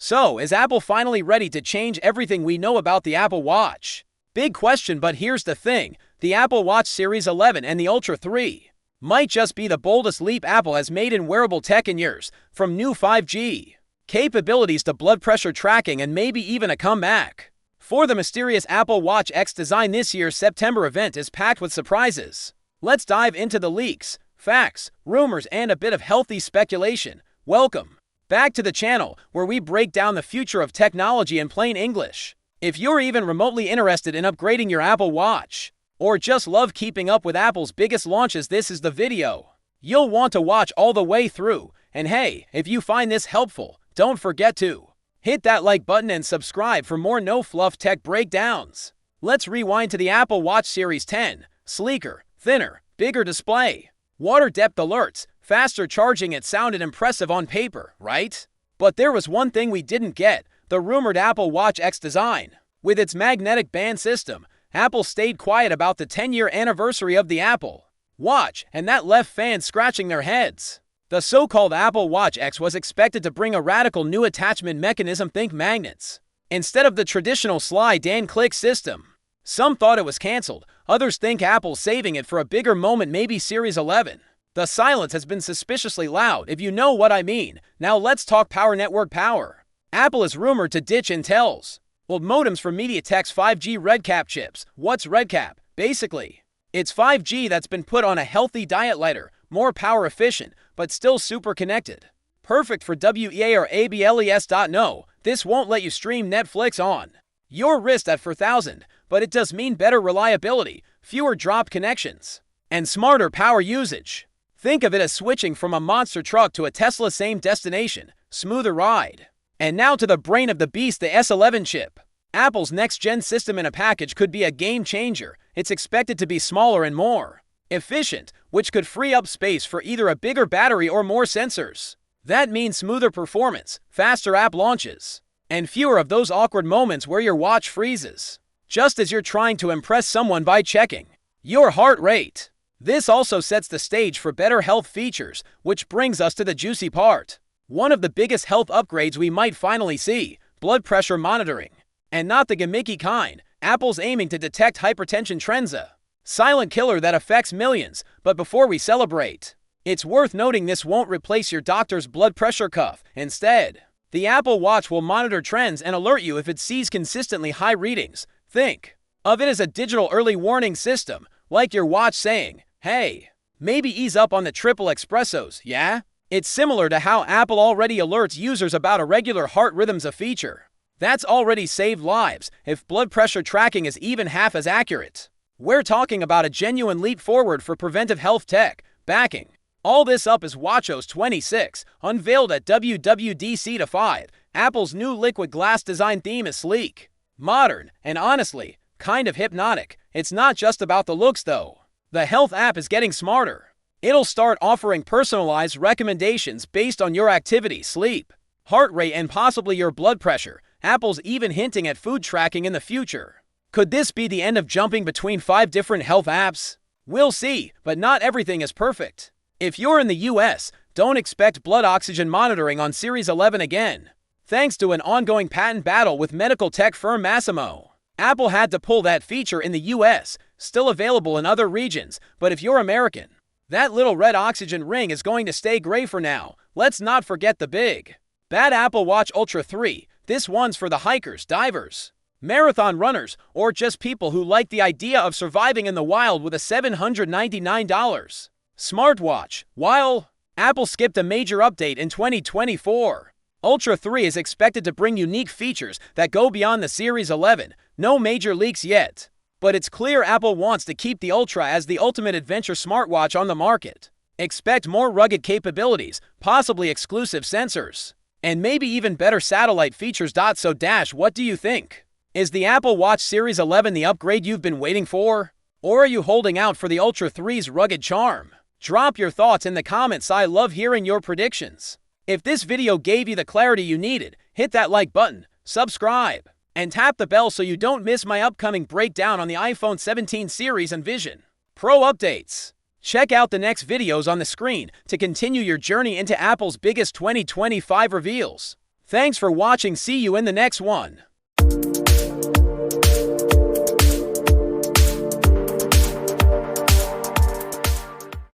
So, is Apple finally ready to change everything we know about the Apple Watch? Big question, but here's the thing. The Apple Watch Series 11 and the Ultra 3 might just be the boldest leap Apple has made in wearable tech in years, from new 5G capabilities to blood pressure tracking and maybe even a comeback. For the mysterious Apple Watch X design, this year's September event is packed with surprises. Let's dive into the leaks, facts, rumors, and a bit of healthy speculation. Welcome back to the channel, where we break down the future of technology in plain English. If you're even remotely interested in upgrading your Apple Watch, or just love keeping up with Apple's biggest launches, this is the video you'll want to watch all the way through. And hey, if you find this helpful, don't forget to hit that like button and subscribe for more no-fluff tech breakdowns. Let's rewind to the Apple Watch Series 10. Sleeker, thinner, bigger display, water depth alerts, faster charging. It sounded impressive on paper, right? But there was one thing we didn't get: the rumored Apple Watch X design. With its magnetic band system, Apple stayed quiet about the 10-year anniversary of the Apple Watch, and that left fans scratching their heads. The so-called Apple Watch X was expected to bring a radical new attachment mechanism, think magnets, instead of the traditional slide and click system. Some thought it was canceled, others think Apple's saving it for a bigger moment, maybe Series 11. The silence has been suspiciously loud, if you know what I mean. Now let's talk power network power. Apple is rumored to ditch Intel's old modems for MediaTek's 5G RedCap chips. What's RedCap? Basically, it's 5G that's been put on a healthy diet, lighter, more power efficient, but still super connected. Perfect for WEA or ABLES. No, this won't let you stream Netflix on your wrist at 4,000, but it does mean better reliability, fewer dropped connections, and smarter power usage. Think of it as switching from a monster truck to a Tesla, same destination, smoother ride. And now to the brain of the beast, the S11 chip. Apple's next-gen system in a package could be a game changer. It's expected to be smaller and more efficient, which could free up space for either a bigger battery or more sensors. That means smoother performance, faster app launches, and fewer of those awkward moments where your watch freezes just as you're trying to impress someone by checking your heart rate. This also sets the stage for better health features, which brings us to the juicy part. One of the biggest health upgrades we might finally see: blood pressure monitoring. And not the gimmicky kind. Apple's aiming to detect hypertension trends, a silent killer that affects millions. But before we celebrate, it's worth noting this won't replace your doctor's blood pressure cuff. Instead, the Apple Watch will monitor trends and alert you if it sees consistently high readings. Think of it as a digital early warning system, like your watch saying, "Hey, maybe ease up on the triple espressos, yeah?" It's similar to how Apple already alerts users about irregular heart rhythms, a feature that's already saved lives. If blood pressure tracking is even half as accurate, we're talking about a genuine leap forward for preventive health tech. Backing all this up is WatchOS 26, unveiled at WWDC 5. Apple's new liquid glass design theme is sleek, modern, and honestly, kind of hypnotic. It's not just about the looks, though. The health app is getting smarter. It'll start offering personalized recommendations based on your activity, sleep, heart rate, and possibly your blood pressure. Apple's even hinting at food tracking in the future. Could this be the end of jumping between 5 different health apps? We'll see, but not everything is perfect. If you're in the US, don't expect blood oxygen monitoring on Series 11 again, thanks to an ongoing patent battle with medical tech firm Masimo. Apple had to pull that feature in the US, still available in other regions, but if you're American, that little red oxygen ring is going to stay gray for now. Let's not forget the big bad Apple Watch Ultra 3. This one's for the hikers, divers, marathon runners, or just people who like the idea of surviving in the wild with a $799 smartwatch. While Apple skipped a major update in 2024, Ultra 3 is expected to bring unique features that go beyond the Series 11. No major leaks yet, but it's clear Apple wants to keep the Ultra as the ultimate adventure smartwatch on the market. Expect more rugged capabilities, possibly exclusive sensors, and maybe even better satellite features. So what do you think? Is the Apple Watch Series 11 the upgrade you've been waiting for? Or are you holding out for the Ultra 3's rugged charm? Drop your thoughts in the comments. I love hearing your predictions. If this video gave you the clarity you needed, hit that like button, subscribe, and tap the bell so you don't miss my upcoming breakdown on the iPhone 17 series and Vision Pro updates. Check out the next videos on the screen to continue your journey into Apple's biggest 2025 reveals. Thanks for watching. See you in the next one.